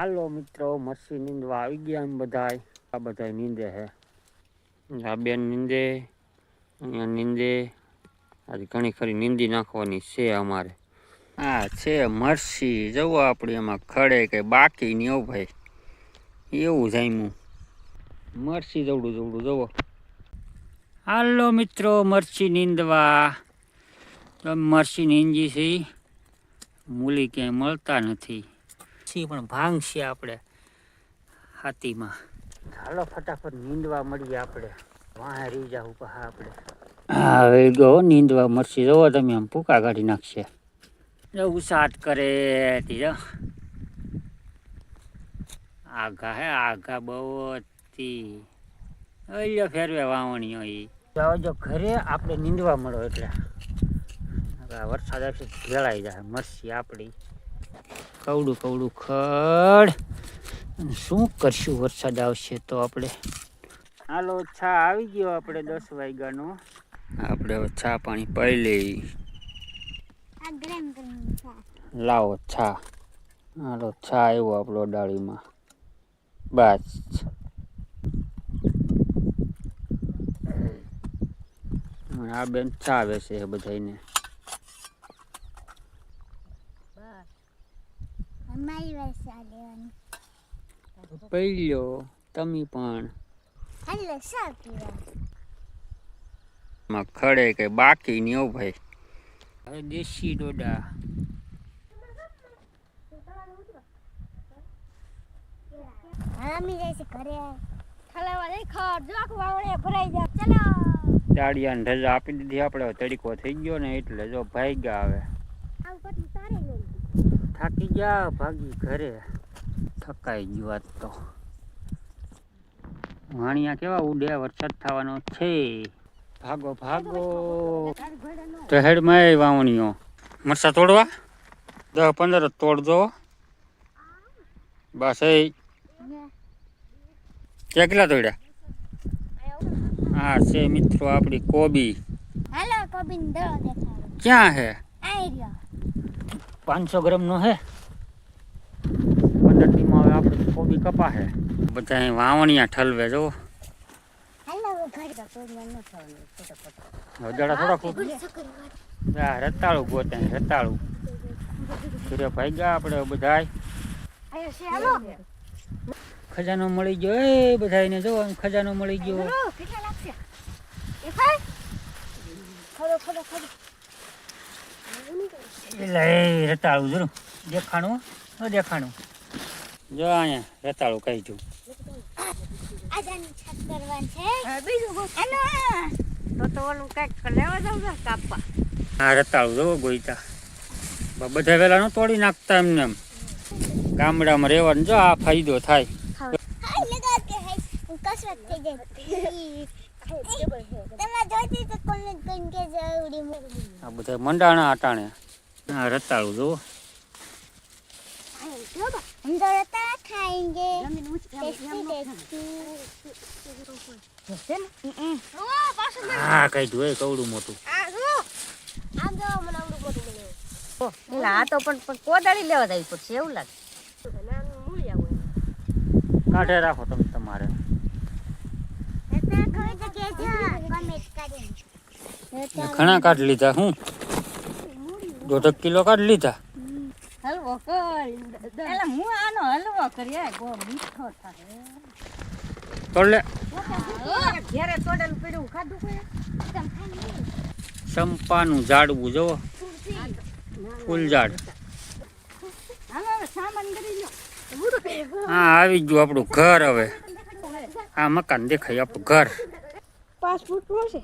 હાલો મિત્રો, મરસી નીંદવા આવી ગયા એમ બધાય. આ બધાય નીંદે હે. આ બેન નીંદે, અહીંયા નીંદે. આજે ઘણી ખરી નીંદી નાખવાની છે અમારે. આ છે મરસી, જવો આપણે એમાં ખડે કે બાકી નહીં હો ભાઈ, એવું જામ્યું મરસી. જવડું જવો. હાલો મિત્રો, મરસી નીંદવા. મરસી નીંદી છે, મૂલી ક્યાંય મળતા નથી. પણ ભાંગશે આપણે હાથીમાં. ચાલો ફટાફટ નીંદવા મળીએ આપણે. વાહ રહી જાવ પહા આપણે. હા હવે ગયો નીંદવા. મરસી જોવો તમે, આમ ભૂકા કાઢી નાખશે. ઉસાટ કરે તીજો. આઘા હે આઘા બહુ હતી. ફેરવે વાવણીઓ એ જો ઘરે આપણે નીંદવા મળો એટલે વરસાદ આવશે ભેળાઈ જાય મરસી આપણી. કવડું કવડું ખડ. શું કરશું વરસાદ આવશે તો આપણે. હાલો છા આવી ગયો આપણે 10 વાગ્યાનો. આપણે હવે છા પાણી પી લઈ. લાવો છા. હાલો છા આવ્યો આપણો ડાળીમાં. બસ આ બેન ચા વેચે છે બધાને. પહેલો તમે પણ ખડે કે બાકી નહીં હો ભાઈ. હવે દેશી ડોડા. દાડિયાને રજા આપી દીધી આપણે. તડીકો થઈ ગયો ને એટલે જો ભાગ્યા. આવે થાકી ગયા, ભાગી ઘરે. થકાઈ ગયું આજ તો. વાણિયા કેવા ઉડે, વરસાદ થવાનો છે. ભાગો ભાગો. ટહેડમાં વાવણીઓ મરસા તોડવા 10-15 તોડજો બસ. કેટલા તોડ્યા? હા છે મિત્રો આપણી કોબી. ક્યાં હે? 500 ગ્રામ નો હે. 15 દી માં હવે આપણે કોબી કપા હે. બધા વાવણિયા ઠલવે જો. રતાળું ગોતે, રતાળું ઘરે ભાગ્યા આપણે બધાય. ખજાનો મળી ગયો એ બધાને. જો ખજાનો મળી ગયો. એટલે રતાળું જરૂર દેખાણું ન દેખાણું. જો અહીંયા રતાળું કાઢ્યું. હા રતાળું જોવો ગોઈતા. બધા વેલા નો તોડી નાખતા એમને એમ. ગામડામાં રહેવાનું જો આ ફાયદો થાય. આ બધા મંડાણા અટાણે. હા રતાળું જોવો. હા કાઢ્યું એ કવડું મોટું. આ તો પણ કોદાળી લેવા જવી પડશે એવું લાગે. કાઢે રાખો તમે તમારે. ઘણા કાઢ લીધા. હું 1.5 કિલો કાઢ લીધા. હલવો કર. હું આનો હલવો કરીએ ગો મીઠો થાય. તોડ લે. ઘેરે તોડેલું પડ્યું ખાધું કોઈ. ચંપાનું ઝાડવું જોવો. ફૂલ ઝાડ. હા આવી ગયું આપણું ઘર. હવે આ મકાન દેખાય આપણું ઘર. 5 ફૂટ છે.